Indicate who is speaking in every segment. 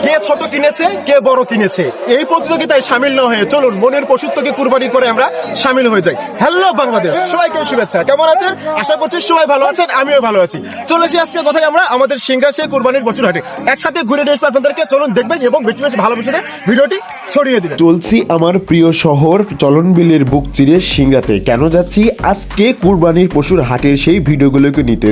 Speaker 1: কে ছোট কিনেছে কে বড় কিনেছে এই প্রতিযোগিতায় সামিল না হয়ে চলুন মনের পশুত্বকে কুরবানি করে আমরা সামিল হয়ে যাই। হ্যালো বাংলাদেশ, সবাইকে শুভেচ্ছা। কেমন আছেন? আশা করছি সবাই ভালো আছেন, আমিও ভালো আছি। চলেছি আজকে কথাই আমরা আমাদের সিংহাসে কুরবানির পশুর হাটে একসাথে ঘুরে দেশ আপনাদেরকে চলুন দেখবেন এবং বেশি বেশি ভালোবেসে ভিডিওটি ছড়িয়ে দিবেন।
Speaker 2: চলছি আমার প্রিয় শহর চলনবিলের বুক চিরে সিংড়াতে। কেন যাচ্ছি? আজকে কুরবানির পশুর হাটের সেই ভিডিওগুলোকে নিতে।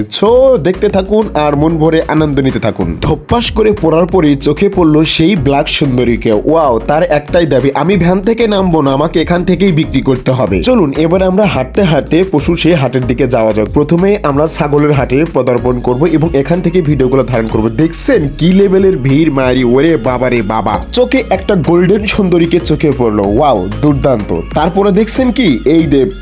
Speaker 2: দেখতে থাকুন আর মন ভরে আনন্দ নিতে থাকুন। ধপ্পাস করে পড়ার পরে চোখে পড়লো সেই ব্ল্যাক সুন্দরীকে। ওয়াও, তার একটাই দাবি, আমি ভ্যান থেকে নামবো না, আমাকে এখান থেকেই বিক্রি করতে হবে। চলুন এবার আমরা হাঁটতে হাঁটতে পশুর সেই হাটের দিকে যাওয়া যাক। প্রথমে আমরা ছাগলের হাটে পদার্পণ করব এবং এখান থেকে ভিডিওগুলো ধারণ করব। দেখছেন কি লেভেলের ভিড় মারি, ওরে বাবা রে বাবা। চোখে একটা গোল্ডেন সুন্দরীকে চোখে পড়লো। ওয়াও, দুর্দান্ত। তারপরে দেখছেন কি,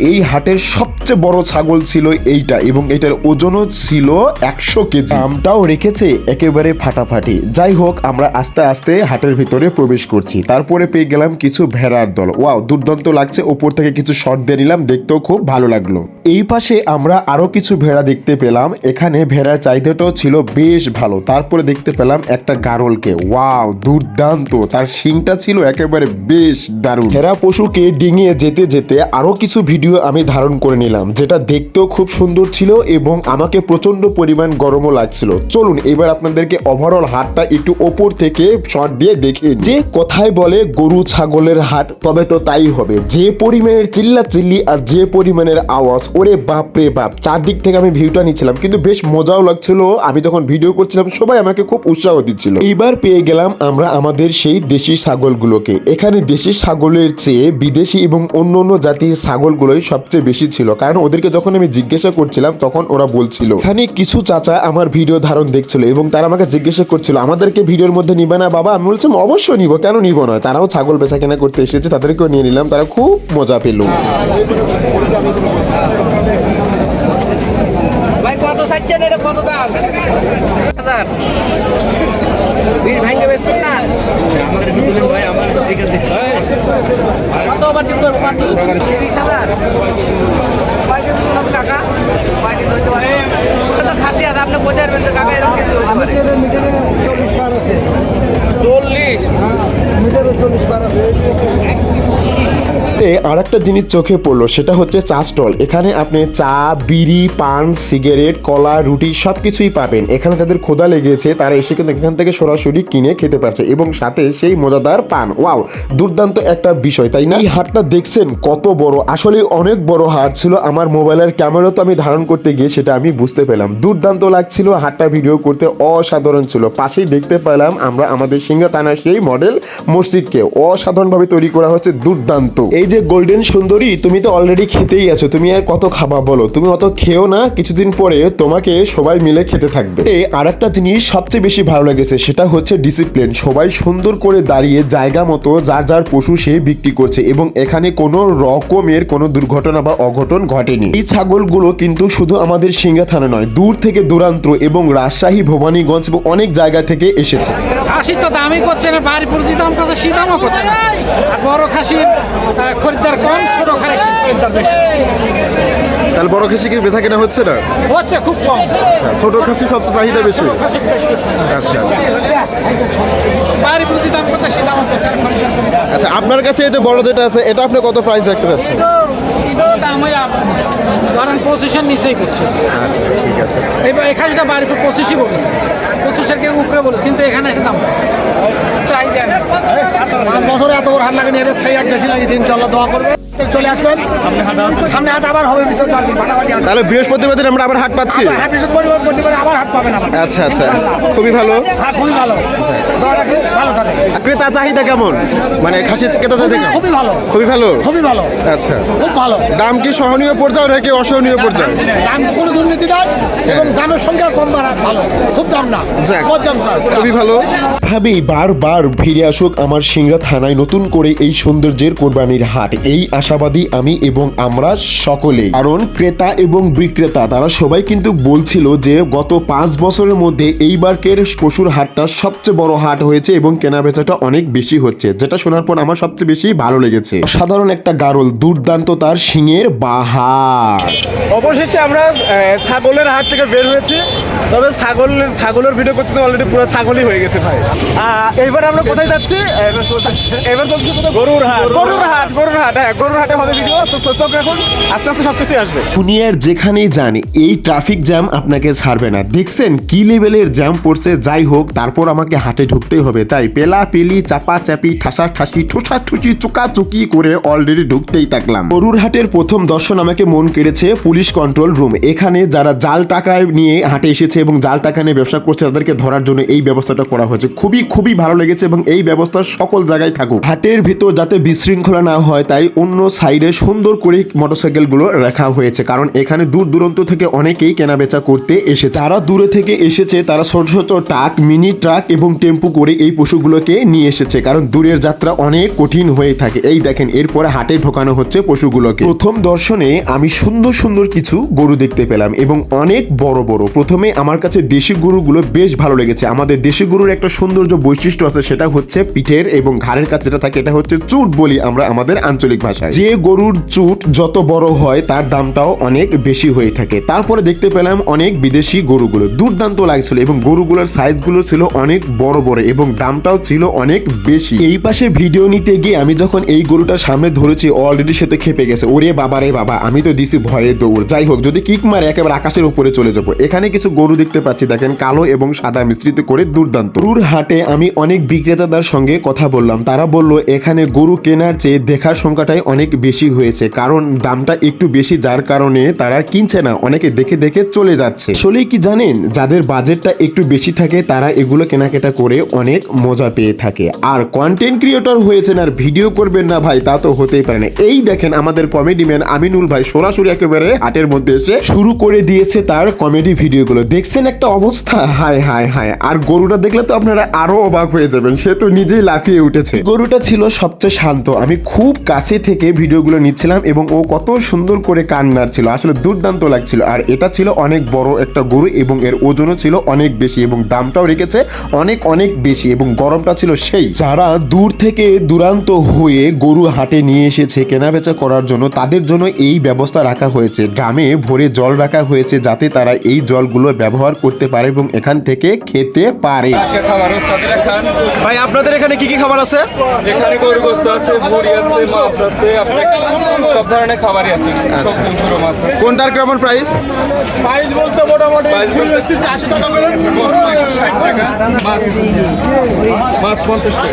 Speaker 2: এই হাটের সবচেয়ে বড় ছাগল ছিল এইটা এবং এটার ওজনও ছিল 100 কেজি। দামটাও রেখেছে একেবারে ফাটাফাটি। যাই হোক, আমরা আস্তে আস্তে হাটের ভিতরে প্রবেশ করছি। তারপরে পেয়ে গেলাম কিছু ভেড়ার দল। ওয়াও, দুর্দান্ত লাগছে। উপর থেকে কিছু শট দিয়ে নিলাম, দেখতেও খুব ভালো লাগলো। এই পাশে আমরা আরো কিছু ভেড়া দেখতে পেলাম। এখানে ভেড়ার চাহিদাটাও ছিল বেশ ভালো। তারপরে দেখতে পেলাম একটা গারলকে। ওয়াও, দুর্দান্ত। তার শিংটা ছিল একেবারে বেশ দারুণ। ভেড়া পশুকে ডিঙিয়ে যেতে যেতে আরো কিছু ভিডিও আমি ধারণ করে নিলাম, যেটা দেখতেও খুব সুন্দর ছিল এবং আমাকে প্রচন্ড পরিমাণ গরমও লাগছিল। চলুন এবার আপনাদেরকে ওভারঅল হাটটা একটু ওপর থেকে শট দিয়ে দেখে। যে কথায় বলে গরু ছাগলের হাট, তবে তো তাই হবে। যে পরিমাণের চিল্লাচিল্লি আর যে পরিমাণের আওয়াজ, ওরে বাপ রে বাপ। চারদিক থেকে আমি ভিউটা নিচ্ছিলাম, কিন্তু বেশ মজাও লাগছিল। আমি যখন ভিডিও করছিলাম সবাই আমাকে খুব উৎসাহ দিচ্ছিল। এইবার পেয়ে গেলাম আমরা আমাদের সেই দেশি ছাগলগুলোকে। এখানে দেশি ছাগলের চেয়ে বিদেশি এবং অন্য অন্য জাতির ছাগলগুলোই সবচেয়ে বেশি ছিল, কারণ ওদেরকে যখন আমি জিজ্ঞাসা করছিলাম তখন ওরা বলছিল। এখানে কিছু চাচা আমার ভিডিও ধারণ দেখছিল এবং তারা আমাকে জিজ্ঞাসা করছিল, আমাদেরকে ভিডিওর মধ্যে নিবে না বাবা? আমি বলছিলাম অবশ্যই নিব, কেন নিব না। তারাও ছাগল বেচা কেনা করতে এসেছে, তাদেরকেও নিয়ে নিলাম। তারা খুব মজা পেল।
Speaker 3: ভাই কত চাচ্ছেন, এটা কত দাম? 1000 বীর ভাঙ্গে বেচবেন না? আমাদের ভিতরে ভাই আমার ঠিক আছে। কত আবার টিপ করব? 30,000 কয় কেজি হবে কাকা? কয় কেজি হইতে পারে? ওটা তো খাসি আছে, আপনি বোঝা পারবেন তো কাকা এরকম কেজি হইতে পারে।
Speaker 4: মিটারে 40 পার আছে।
Speaker 3: 40
Speaker 4: মিটারে 40 পার আছে।
Speaker 2: আর একটা জিনিস চোখে পড়লো, সেটা হচ্ছে চা স্টল। এখানে আপনি চা, বিড়ি, পান, সিগারেট, কলা, রুটি সবকিছুই পাবেন। এখানে যাদের ক্ষুধা লেগেছে তারা এসে কিন্তু এখান থেকে সরাসরি কিনে খেতে পারছে এবং সাথে সেই মজাদার পান। ওয়াও, দুর্দান্ত একটা বিষয়, তাই না? এই হাটটা দেখছেন কত বড়, আসলে অনেক বড় হাট ছিল। আমার মোবাইলের ক্যামেরা তো আমি ধারণ করতে গিয়ে সেটা আমি বুঝতে পেলাম। দুর্দান্ত লাগছিল, হাটটা ভিডিও করতে অসাধারণ ছিল। পাশেই দেখতে পেলাম আমরা আমাদের সিংড়া থানার সেই মডেল মসজিদকে অসাধারণভাবে তৈরি করা হচ্ছে। দুর্দান্ত। এই যে গোল্ডেন সুন্দরী, তুমি তো অলরেডি খেতেই আছো, তুমি আর কত খাবা বলো? তুমি অত খেও না, কিছুদিন পরে তোমাকে সবাই মিলে খেতে থাকবে। আর একটা জিনিস সবচেয়ে বেশি ভালো লেগেছে, সেটা হচ্ছে ডিসিপ্লিন। সবাই সুন্দর করে দাঁড়িয়ে জায়গা মতো যার যার পশু সে বিক্রি করছে এবং এখানে কোনো রকমের কোনো দুর্ঘটনা বা অঘটন ঘটেনি। এই ছাগলগুলো কিন্তু শুধু আমাদের সিংড়া থানা নয়, দূর থেকে দূরান্ত এবং রাজশাহী, ভবানীগঞ্জ এবং অনেক জায়গা থেকে এসেছে।
Speaker 5: খাসির তো দামই করছে না, বাড়ি পুরজি দাম করছে, সে দামও করছে না। আর বড় খাসির খরিদ্দার কম, ছোট খাসির খরিদ্দার বেশি।
Speaker 1: তাহলে বড় খাসি কি বেচা কেনা হচ্ছে না?
Speaker 5: হচ্ছে খুব কম।
Speaker 1: ছোট খাসি সবচেয়ে চাহিদা বেশি।
Speaker 5: খাসি বেশি বেশি।
Speaker 1: আচ্ছা আচ্ছা
Speaker 5: বাড়ি পুরজি দাম করছে, সে দামও করছে না, খরিদ্দার কম।
Speaker 1: আচ্ছা, আপনার কাছে এই যে বড় যেটা আছে এটা আপনি কত প্রাইস রাখতে চাচ্ছেন?
Speaker 5: এটারও দাম ওই ধরেন 25-এর নিচেই করছে।
Speaker 1: আচ্ছা ঠিক আছে।
Speaker 5: এবার এই খাসিটা বাড়ি 25ই বলেছে, 25-এর কেউ উপরে বলেছে, কিন্তু এখানে এসে দাম চাহিদা
Speaker 4: 5 বছরে এত বড় হাট লাগেনি, এবার 6 হাট বেশি লাগিয়েছে। ইনশাআল্লাহ দোয়া করবে, চলে আসবেন। সামনে হাট আবার হবে, বৃহস্পতিবার দিন ফাটাফাটি হাট।
Speaker 1: তাহলে বৃহস্পতিবার দিন আমরা আবার হাট পাচ্ছি।
Speaker 4: হ্যাঁ, বৃহস্পতিবার আবার হাট পাবেন আবার।
Speaker 1: আচ্ছা আচ্ছা,
Speaker 4: ইনশাআল্লাহ।
Speaker 1: খুবই ভালো।
Speaker 4: হ্যাঁ, খুবই ভালো। দোয়া রাখি, ভালো থাকে।
Speaker 1: ক্রেতা চাহিদা কেমন? মানে খাসি ক্রেতা চাহিদা কেমন?
Speaker 4: খুবই ভালো,
Speaker 1: খুবই ভালো।
Speaker 4: খুবই ভালো,
Speaker 1: আচ্ছা,
Speaker 4: খুব ভালো।
Speaker 1: দাম কি সহনীয় পর্যায়ে নাকি অসহনীয় পর্যায়ে?
Speaker 4: দাম কোনো দুর্নীতি নাই এবং দামের সংখ্যা কম বাড়া ভালো, খুব দাম না,
Speaker 1: যাক,
Speaker 4: মধ্যম দাম।
Speaker 1: খুবই ভালো।
Speaker 2: ভাবি বারবার ফিরে আসুক আমার সিংড়া থানায় নতুন করে এই সৌন্দর্যের কোরবানির হাট। এই আশাবাদী আমি এবং আমরা সকলে। কারণ ক্রেতা এবং বিক্রেতা তারা সবাই কিন্তু বলছিল যে গত 5 বছরের মধ্যে এইবারকের পশুর হাটটা সবচেয়ে বড় হাট হয়েছে এবং কেনাবেচা মজাটা অনেক বেশি হচ্ছে, যেটা শোনার পর আমার সবচেয়ে বেশি ভালো লেগেছে। সাধারণ একটা গারল, দুর্দান্ত তার শিঙের বাহার।
Speaker 1: অবশেষে আমরা ছাগলের হাট থেকে বের হয়েছি, তবে ছাগলের ভিডিও করতে অলরেডি পুরো ছাগলই হয়ে গেছে ভাই। এইবার আমরা কোথায় যাচ্ছি? এবার চলছে গরুর হাট। হ্যাঁ, গরুর হাটে হবে ভিডিও। তো চোখ এখন আস্তে আস্তে সবকিছু আসবে।
Speaker 2: দুনিয়ার যেখানেই যান এই ট্রাফিক জ্যাম আপনাকে ছাড়বে না। দেখছেন কি লেভেলের জ্যাম পড়ছে। যাই হোক, তারপর আমাকে হাটে ঢুকতেই হবে, তাই পেলা পেলি চাপা চাপি ঠাসা ঠাসি ঠুসা ঠুসি চুকাচুকি করে অলরেডি ঢুকতেই থাকলাম। গরুর হাটের প্রথম দর্শন আমাকে মন কেড়েছে পুলিশ কন্ট্রোল রুম। এখানে যারা জাল টাকায় নিয়ে হাটে এসেছে এবং জাল টাকা নিয়ে ব্যবসা করছে তাদেরকে ধরার জন্য এই ব্যবস্থাটা করা হয়েছে। খুবই ভালো লেগেছে এবং এই ব্যবস্থা সকল জায়গায় থাকুক। হাটের ভিতর যাতে বিশৃঙ্খলা না হয় তাই অন্য সাইডে সুন্দর করে মোটরসাইকেল গুলো রাখা হয়েছে, কারণ এখানে দূর দূরান্ত থেকে অনেকেই কেনা বেচা করতে এসেছে। যারা দূরে থেকে এসেছে তারা ছোট ছোট ট্রাক, মিনি ট্রাক এবং টেম্পু করে এই পশুগুলোকে নিয়ে এসেছে, কারণ দূরের যাত্রা অনেক কঠিন হয়ে থাকে। এই দেখেন, এরপরে হাটে ঢোকানো হচ্ছে পশুগুলোকে। প্রথম দর্শনে আমি সুন্দর কিছু গরু দেখতে পেলাম এবং অনেক বড় বড়। প্রথমে আমার কাছে দেশি গরুগুলো বেশ ভালো লেগেছে। আমাদের দেশি গরুর একটা সৌন্দর্য বৈশিষ্ট্য আছে, সেটা হচ্ছে পিঠের এবং ঘাড়ের কাছে যেটা থাকে এটা হচ্ছে চুট বলি আমরা আমাদের আঞ্চলিক ভাষায়। যে গরুর চুট যত বড় হয় তার দামটাও অনেক বেশি হয়ে থাকে। তারপরে দেখতে পেলাম অনেক বিদেশি গরুগুলো, দুর্দান্ত লাগছিল এবং গরুগুলোর সাইজগুলো ছিল অনেক বড় এবং দামটাও ছিল অনেক বেশি। এই পাশে ভিডিও নিতে গিয়ে আমি যখন এই গরুটার সামনে ধরেছি অলরেডি সেতে খেপে গেছে। ওরে বাবা রে বাবা, আমি তো দিছি ভয়ে দৌড়। যাই হোক, যদি কিক মারে একেবারে আকাশের উপরে চলে যাবো। এখানে কিছু গরু দেখতে পাচ্ছি, দেখেন কালো এবং সাদা মিশ্রিত করে দুর্দান্ত। গরুর হাটে আমি অনেক বিক্রেতাদের সঙ্গে কথা বললাম, তারা বলল এখানে গরু কেনার চেয়ে দেখার সংখ্যাটাই অনেক বেশি হয়েছে, কারণ দামটা একটু বেশি, যার কারণে তারা কিনছে না, অনেকে দেখে দেখে চলে যাচ্ছে। আসলে কি জানেন, যাদের বাজেটটা একটু বেশি থাকে তারা এগুলো কেনাকাটা করে অনেক মজা পেয়ে থাকে। আর কন্টেন্ট ক্রিয়েটর হয়েছেন আর ভিডিও করবেন না ভাই, তা তো হতেই পারে না। এই দেখেন আমাদের কমেডি ম্যান আমিনুল ভাই সরাসরি একেবারে হাটের মধ্যে এসে শুরু করে দিয়েছে তার কমেডি ভিডিওগুলো। দেখছেন একটা অবস্থা, হায় হায় হায়। আর গরুটা দেখলে তো আপনারা আরো অবাক হয়ে যাবেন, সে তো নিজেই লাফিয়ে উঠেছে। গরুটা ছিল সবচেয়ে শান্ত, আমি খুব কাছে থেকে ভিডিওগুলো নিচ্ছিলাম এবং ও কত সুন্দর করে কান নাড়ছিল, আসলে দুর্দান্ত লাগছিল। আর এটা ছিল অনেক বড় একটা গরু এবং এর ওজনও ছিল অনেক বেশি এবং দামটাও রেখেছে অনেক বেশি এবং গরমটা ছিল সেই। যারা দূর থেকে দূরান্ত হয়ে গরু হাটে নিয়ে এসেছে কেনাবেচা করার জন্য তাদের জন্য এই ব্যবস্থা রাখা হয়েছে। ড্রামে ভরে জল রাখা হয়েছে যাতে তারা এই জলগুলো ব্যবহার করতে পারে এবং এখান থেকে খেতে পারে।
Speaker 1: ভাই আপনাদের এখানে কি কি খাবার আছে?
Speaker 6: এখানে গরু গোস্ত আছে, মুড়ি আছে, মাছ আছে, সব ধরনের খাবারই আছে। সবগুলো মাছ আছে।
Speaker 1: কোনটার কেমন প্রাইস?
Speaker 6: প্রাইস বলতে মোটামুটি 80 টাকা করে, গোস্ত 160 টাকা, মাছ 50 টাকা।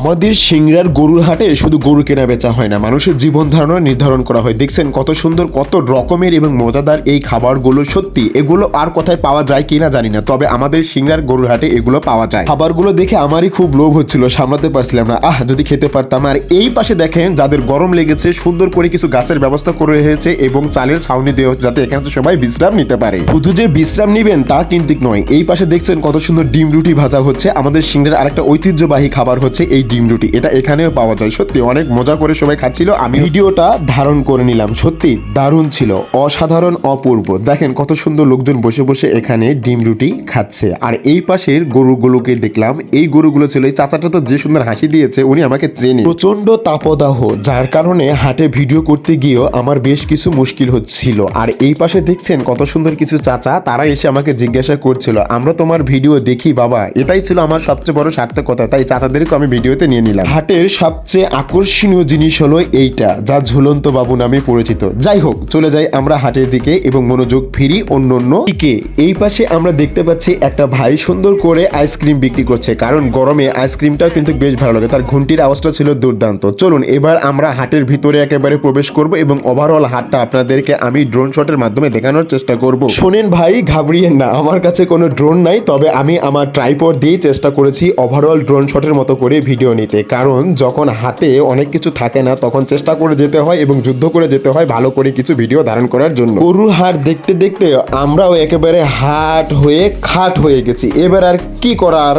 Speaker 2: আমাদের সিংড়ার গরুর হাটে শুধু গরু কেনা বেচা হয় না, মানুষের জীবন ধারণা নির্ধারণ করা হয়। দেখছেন কত সুন্দর, কত রকমের এবং মজাদার এই খাবারগুলো। সত্যি এগুলো আর কোথায় পাওয়া যায় কিনা জানি না, তবে আমাদের সিংড়ার গরুর হাটে এগুলো পাওয়া যায়। খাবারগুলো দেখে আমারই খুব লোভ হচ্ছিল, সামলাতে পারছিলাম না, যদি খেতে পারতাম। আর এই পাশে দেখেন যাদের গরম লেগেছে সুন্দর করে কিছু গাছের ব্যবস্থা করে রেখেছে এবং চালের ছাউনি দেওয়া যাতে এখানে সবাই বিশ্রাম নিতে পারে। শুধু যে বিশ্রাম নিবেন তা কিন্তু নয়। এই পাশে দেখছেন কত সুন্দর ডিম রুটি ভাজা হচ্ছে। আমাদের সিংড়ার আরেকটা ঐতিহ্যবাহী খাবার হচ্ছে এই ডিম রুটি, এটা এখানেও পাওয়া যায়। সত্যি অনেক মজা করে সবাই খাচ্ছিল, আমি ভিডিওটা ধারণ করে নিলাম। সত্যি দারুণ ছিল, অসাধারণ, অপূর্ব। দেখেন কত সুন্দর লোকজন বসে বসে এখানে ডিম রুটি খাচ্ছে। আর এই পাশের গরুগুলোকে দেখলাম, এই গরুগুলো ছিল, এই চাচাটা তো যে সুন্দর হাসি দিয়েছে, উনি আমাকে চেনে। প্রচন্ড তাপদাহ, যার কারণে হাটে ভিডিও করতে গিয়েও আমার বেশ কিছু মুশকিল হচ্ছিল। আর এই পাশে দেখছেন কত সুন্দর কিছু চাচা, তারা এসে আমাকে জিজ্ঞাসা করছিল আমরা তোমার ভিডিও দেখি বাবা। এটাই ছিল আমার সবচেয়ে বড় সার্থকতা, তাই চাচাদেরকে আমি ভিডিওতে নিয়ে নিলাম। হাটের সবচেয়ে আকর্ষণীয় জিনিস হলো এইটা, যা ঝুলন্ত বাবু নামে পরিচিত। যাই হোক, চলে যাই আমরা হাটের দিকে এবং মনোযোগ ফিরি অন্য দিকে। এই পাশে আমরা দেখতে পাচ্ছি একটা ভাই সুন্দর করে আইসক্রিম বিক্রি করছে, কারণ গরমে আইসক্রিমটাও কিন্তু বেশ ভালো লাগে। তার ঘন্টির আওয়াজটা ছিল দুর্দান্ত। চলুন এবার আমরা হাটের ভিতরে একেবারে প্রবেশ করব এবং ওভারঅল হাটটা আপনাদেরকে আমি ড্রোন শটের মাধ্যমে দেখানোর চেষ্টা করব। শোনেন ভাই, ঘাবড়িয়েন না, আমার কাছে কোনো ড্রোন নাই, তবে আমি আমার ট্রাইপড দিয়ে চেষ্টা করেছি ওভারঅল ড্রোন শটের মতো করে ভিডিও নিতে, কারণ যখন হাতে অনেক কিছু থাকে না তখন চেষ্টা করে যেতে হয় এবং যুদ্ধ করে যেতে হয় ভালো করে কিছু ভিডিও ধারণ করার জন্য। গরুর হাট দেখতে দেখতে আমরাও একেবারে হাট হয়ে খাট হয়ে গেছি। এবার আর কি করার।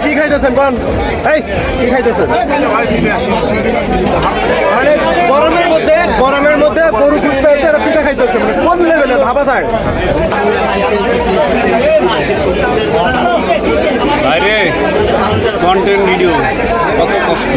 Speaker 1: কি খাইতেছেন কোন? কি খাইতেছেন? মানে গরমের মধ্যে গরু খুঁজতে হচ্ছে আর পিঠা খাইতেছে, মানে কোন লেভেলে ভাবা যায়।
Speaker 7: কন্টেন্ট ভিডিও কত কষ্ট।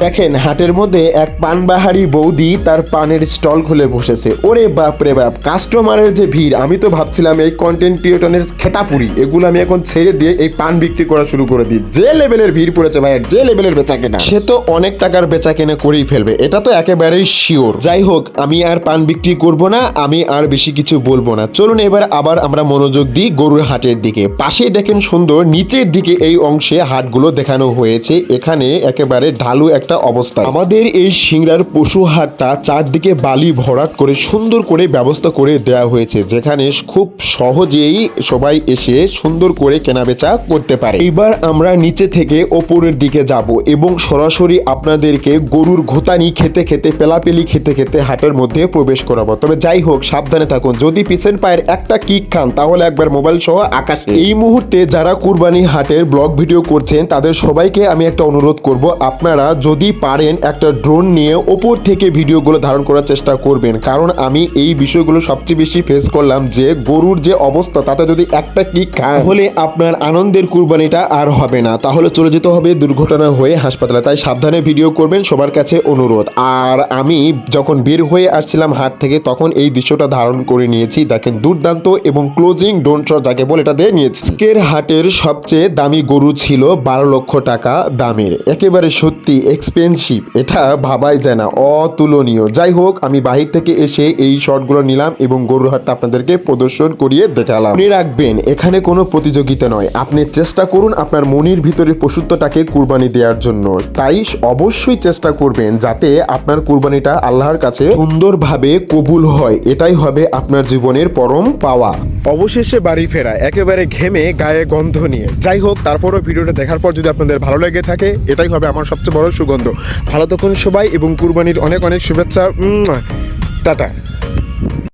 Speaker 2: দেখেন হাটের মধ্যে এক পানবাহারি বৌদি তার পানের স্টল খুলে বসেছে। ওরে বাপ রে বাপ, কাস্টমারের যে ভিড়, আমি তো ভাবছিলাম এই কন্টেন্ট ক্রিয়েটরের খেতাপুরি এগুলো আমি এখন ছেড়ে দিয়ে এই পান বিক্রি করা শুরু করে দিই। যে লেভেলের ভিড় পড়েছে ভাই, যে লেভেলের বেচা কেনা, সে তো অনেক টাকার বেচা কেনা করেই ফেলবে, এটা তো একেবারেই শিওর। যাই হোক, আমি আর পান বিক্রি করব না, আমি আর বেশি কিছু বলবো না। চলুন এবার আবার আমরা মনোযোগ দিই গরুর হাটের দিকে। পাশেই দেখেন সুন্দর নিচের দিকে এই অংশে হাটগুলো দেখানো হয়েছে। এখানে একেবারে ঢালু একটা অবস্থা। আমাদের এই সিংড়ার পশু হাটটা চারদিকে বালি ভরাট করে সুন্দর করে ব্যবস্থা করে দেওয়া হয়েছে, যেখানে খুব সহজেই সবাই এসে সুন্দর করে কেনাবেচা করতে পারে। এবার আমরা নিচে থেকে ওপরের দিকে যাব এবং সরাসরি আপনাদেরকে গরুর ঘোতানি খেতে খেতে, পেলাপেলি খেতে খেতে হাটের মধ্যে প্রবেশ করাবো। তবে যাই হোক, সাবধানে থাকুন, যদি পিছন পায়ের একটা কিক খান তাহলে একবার মোবাইল সহ আকাশে। এই মুহূর্তে যারা কুরবানি হাটের ব্লগ ভিডিও করছেন তাদের সবাইকে আমি একটা অনুরোধ করব, আপনারা যদি পারেন একটা ড্রোন নিয়ে ওপর থেকে ভিডিওগুলো ধারণ করার চেষ্টা করবেন, কারণ আমি এই বিষয়গুলো সবচেয়ে বেশি ফেস করলাম যে গরুর যে অবস্থা, তাতে যদি একটা কিক খান তাহলে আপনার আনন্দের কুরবানিটা আর হবে না, তাহলে চলে যেতে হবে দুর্ঘটনা হয়ে হাসপাতালে। তাই সাবধানে ভিডিও করবেন, সবার কাছে অনুরোধ। আর আমি যখন বের হয়ে আসছিলাম হাট থেকে তখন এই দৃশ্যটা ধারণ করে নিয়েছি। দেখেন দুর্দান্ত এবং ক্লোজিং ডোন্ট শট যাকে বলে এটা দিয়ে নিয়েছি। আজকের হাটের সবচেয়ে দামি গরু ছিল 12 লক্ষ টাকা দামের, একেবারে সত্যি এক্সপেন্সিভ, এটা ভাবাই যায় না, অতুলনীয়। যাই হোক, আমি বাহির থেকে এসে এই শটগুলো নিলাম এবং গরুর হাটটা আপনাদেরকে প্রদর্শন করিয়ে দেখালাম। মনে রাখবেন, এখানে কোনো প্রতিযোগিতা নয়, আপনি চেষ্টা করুন আপনার মনের ভিতরে পশুত্বটাকে কুরবানি দেওয়ার জন্য। তাই অবশ্যই চেষ্টা করবেন যাতে আপনার কুরবানিটা আল্লাহর কাছে সুন্দরভাবে কবুল হয়, এটাই হবে আপনার জীবনের পরম পাওয়া।
Speaker 1: অবশেষে বাড়ি ফেরা একেবারে ঘেমে গায়ে গন্ধ নিয়ে। যাই হোক, তারপরও ভিডিওটা দেখার পর যদি আপনাদের ভালো লেগে থাকে, এটাই হবে আমার সবচেয়ে বড় সুগন্ধ। ভালো থাকুন সবাই এবং কুরবানির অনেক অনেক শুভেচ্ছা। টাটা।